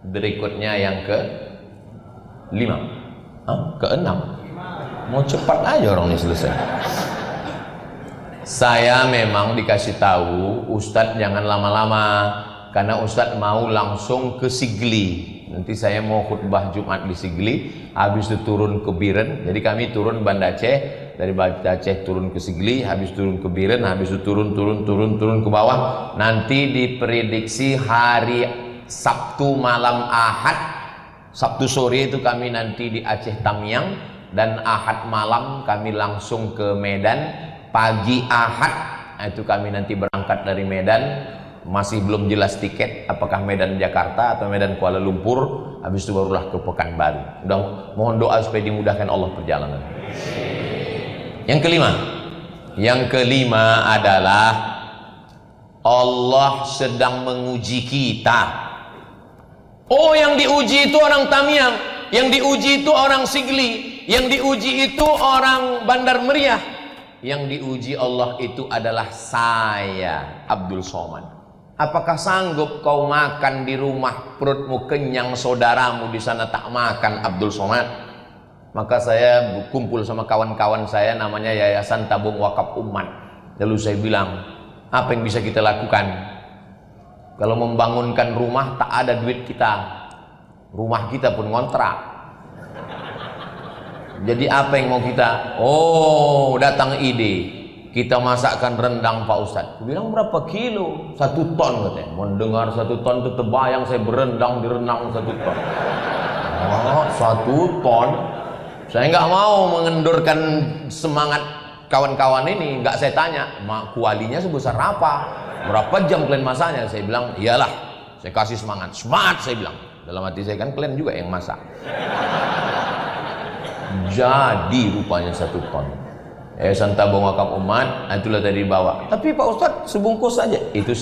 Berikutnya yang ke 5. Ke 6. Mau cepat aja orang ini selesai. Saya memang dikasih tahu Ustadz jangan lama-lama, karena Ustadz mau langsung ke Sigli. Nanti saya mau khutbah Jumat di Sigli, habis itu turun ke Biren. Jadi kami turun Banda Aceh, dari Banda Aceh turun ke Sigli, habis turun ke Biren, habis itu turun ke bawah. Nanti diprediksi hari Sabtu malam Ahad, Sabtu sore itu kami nanti di Aceh Tamiang, dan Ahad malam kami langsung ke Medan. Pagi Ahad itu kami nanti berangkat dari Medan. Masih belum jelas tiket, apakah Medan Jakarta atau Medan Kuala Lumpur. Habis itu barulah ke Pekanbaru. Mohon doa supaya dimudahkan Allah perjalanan. Yang kelima adalah Allah sedang menguji kita. Oh, yang diuji itu orang Tamiang, yang diuji itu orang Sigli, yang diuji itu orang Bandar Meriah. Yang diuji Allah itu adalah saya, Abdul Somad. Apakah sanggup kau makan di rumah, perutmu kenyang, saudaramu di sana tak makan, Abdul Somad? Maka saya kumpul sama kawan-kawan saya, namanya Yayasan Tabung Wakaf Umat. Lalu saya bilang, apa yang bisa kita lakukan? Kalau membangunkan rumah tak ada duit kita, rumah kita pun ngontrak. Jadi apa yang mau kita? Oh, datang ide, kita masakkan rendang Pak Ustadz. Aku bilang berapa kilo? 1 ton katanya. Mendengar 1 ton itu terbayang saya berendang di renang 1 ton. Oh, 1 ton. Saya nggak mau mengendurkan semangat kawan-kawan ini. Nggak saya tanya, kualinya sebesar apa? Berapa jam kalian masaknya? Saya bilang, iyalah, saya kasih semangat. Semangat saya bilang. Dalam hati saya kan kalian juga yang masak. Jadi rupanya 1 ton. Yayasan Tabung Wakaf Umat, itulah tadi dibawa. Tapi Pak Ustadz sebungkus saja. Itu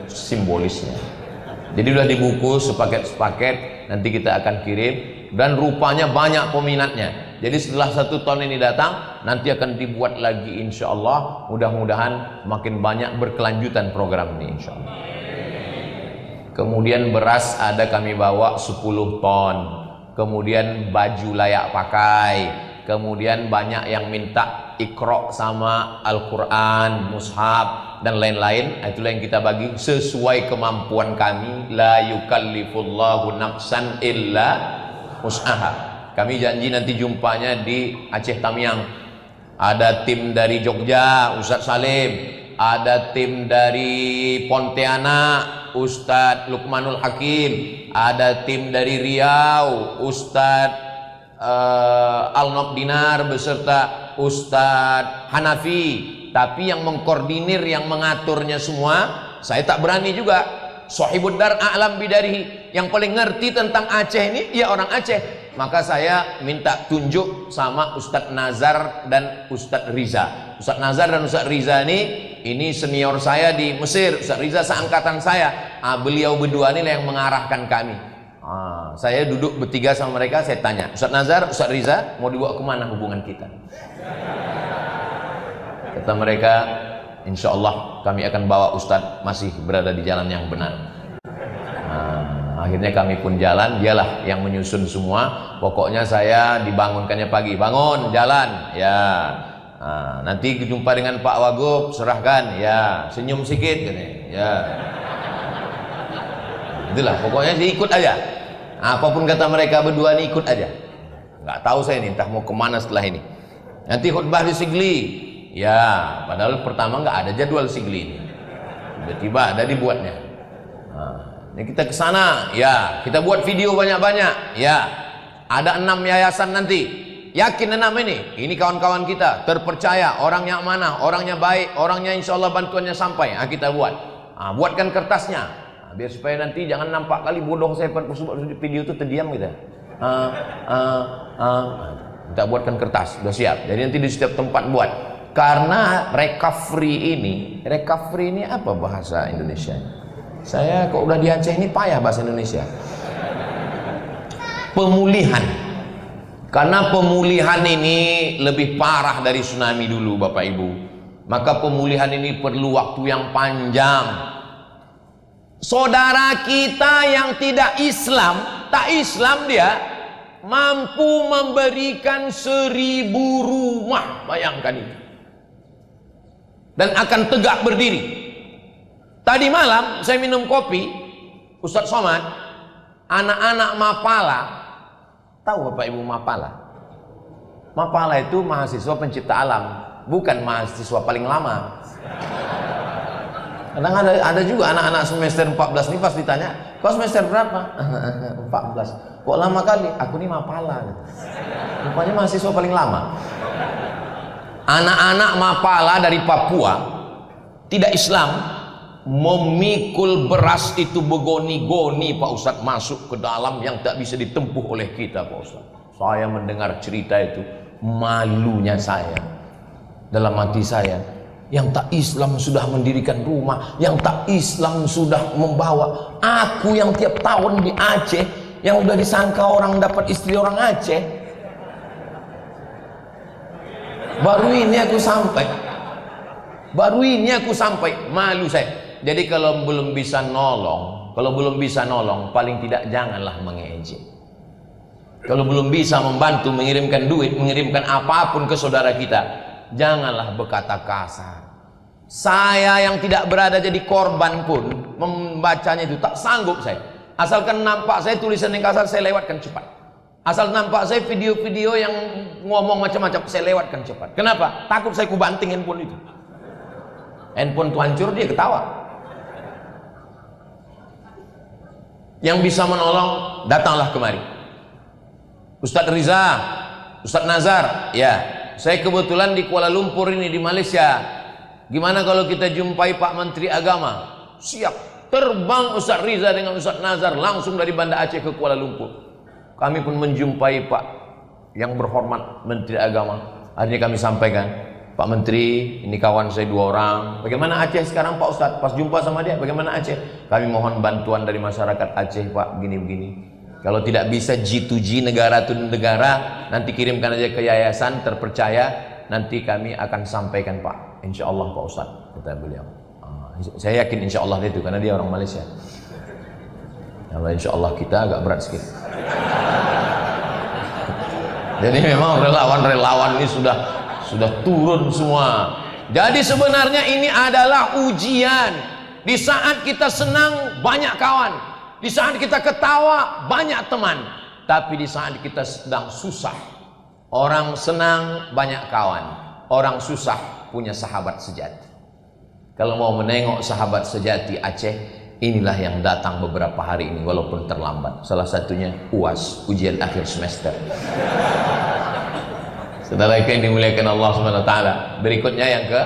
simbolisnya. Jadi udah dibungkus sepaket-sepaket, nanti kita akan kirim. Dan rupanya banyak peminatnya. Jadi setelah 1 ton ini datang, nanti akan dibuat lagi insya Allah. Mudah-mudahan makin banyak berkelanjutan program ini insya Allah. Kemudian beras ada kami bawa 10 ton. Kemudian baju layak pakai. Kemudian banyak yang minta Iqra sama Al-Quran, mushaf dan lain-lain. Itulah yang kita bagi sesuai kemampuan kami. La yukallifullahu nafsan illa wus'aha. Kami janji nanti jumpanya di Aceh Tamiang. Ada tim dari Jogja, Ustadz Salim. Ada tim dari Pontianak, Ustadz Lukmanul Hakim. Ada tim dari Riau, Ustadz Al-Nob Dinar beserta Ustadz Hanafi. Tapi yang mengkoordinir, yang mengaturnya semua, saya tak berani juga. Sohibud Dar A'lam Bidarihi, yang paling ngerti tentang Aceh ini dia orang Aceh. Maka saya minta tunjuk sama Ustadz Nazar dan Ustadz Riza. Ustadz Nazar dan Ustadz Riza ini senior saya di Mesir. Ustadz Riza seangkatan saya. Beliau berdua ini yang mengarahkan kami. Saya duduk bertiga sama mereka, saya tanya, Ustadz Nazar, Ustadz Riza, mau dibawa kemana hubungan kita? Kata mereka, insya Allah kami akan bawa Ustadz masih berada di jalan yang benar. Akhirnya kami pun jalan, dialah yang menyusun semua. Pokoknya saya dibangunkannya pagi, bangun, jalan, ya. Nanti jumpa dengan Pak Wagub, serahkan, ya. Senyum sikit, ya. Itulah, pokoknya ikut aja. Apapun kata mereka berdua ini ikut aja. Nggak tahu saya ini, entah mau kemana setelah ini. Nanti khutbah di Sigli, ya. Padahal pertama nggak ada jadwal Sigli ini. Tiba-tiba ada dibuatnya. Ini kita ke sana, ya. Kita buat video banyak-banyak, ya. Ada 6 yayasan nanti. Yakin 6 ini kawan-kawan kita terpercaya, orangnya mana, orangnya baik, orangnya insya Allah bantuannya sampai. Kita buat. Buatkan kertasnya. Biar supaya nanti jangan nampak kali bodoh saya pada video itu terdiam gitu. Kita buatkan kertas, sudah siap. Jadi nanti di setiap tempat buat. Karena recovery ini apa bahasa Indonesia? Saya kok udah di Aceh ini payah bahasa Indonesia. Pemulihan. Karena pemulihan ini lebih parah dari tsunami dulu Bapak Ibu. Maka pemulihan ini perlu waktu yang panjang. Saudara kita yang tidak Islam, tak Islam dia, mampu memberikan 1000 rumah, bayangkan itu, dan akan tegak berdiri. Tadi malam saya minum kopi, Ustadz Somad, anak-anak Mapala, tahu Bapak Ibu Mapala? Mapala itu mahasiswa pencipta alam, bukan mahasiswa paling lama. Kadang ada juga anak-anak semester 14 ini pas ditanya, kau semester berapa? 14. Kok lama kali? Aku ini Mapala. Rupanya mahasiswa paling lama. Anak-anak Mapala dari Papua, tidak Islam, memikul beras itu begoni-goni Pak Ustadz, masuk ke dalam yang tak bisa ditempuh oleh kita Pak Ustadz. Saya mendengar cerita itu, malunya saya dalam hati saya. Yang tak Islam sudah mendirikan rumah, yang tak Islam sudah membawa. Aku yang tiap tahun di Aceh, yang udah disangka orang dapat istri orang Aceh, baru ini aku sampai, malu saya. Jadi kalau belum bisa nolong, paling tidak janganlah mengejek. Kalau belum bisa membantu, mengirimkan duit, mengirimkan apapun ke saudara kita, janganlah berkata kasar. Saya yang tidak berada jadi korban pun membacanya itu tak sanggup saya. Asalkan nampak saya tulisan yang kasar, saya lewatkan cepat. Asal nampak saya video-video yang ngomong macam-macam, saya lewatkan cepat. Kenapa? Takut saya kubanting handphone itu. Handphone itu hancur, dia ketawa. Yang bisa menolong, datanglah kemari. Ustadz Riza, Ustadz Nazar, ya, saya kebetulan di Kuala Lumpur ini, di Malaysia. Gimana kalau kita jumpai Pak Menteri Agama? Siap. Terbang Ustadz Riza dengan Ustadz Nazar langsung dari Banda Aceh ke Kuala Lumpur. Kami pun menjumpai Pak yang berhormat Menteri Agama. Akhirnya kami sampaikan, Pak Menteri, ini kawan saya 2 orang. Bagaimana Aceh sekarang Pak Ustadz? Pas jumpa sama dia, bagaimana Aceh? Kami mohon bantuan dari masyarakat Aceh Pak, gini-begini. Kalau tidak bisa G2G, negara to negara, nanti kirimkan aja ke yayasan terpercaya, nanti kami akan sampaikan Pak. Insya Allah Pak Ustadz, kata beliau. Saya yakin insya Allah itu, karena dia orang Malaysia. Kalau insya Allah kita agak berat sedikit. Jadi memang relawan-relawan ini sudah turun semua. Jadi sebenarnya ini adalah ujian. Di saat kita senang, banyak kawan. Di saat kita ketawa, banyak teman. Tapi di saat kita sedang susah, orang senang, banyak kawan. Orang susah, punya sahabat sejati. Kalau mau menengok sahabat sejati Aceh, inilah yang datang beberapa hari ini walaupun terlambat. Salah satunya UAS, ujian akhir semester. Saudara yang dimuliakan Allah SWT. Berikutnya yang ke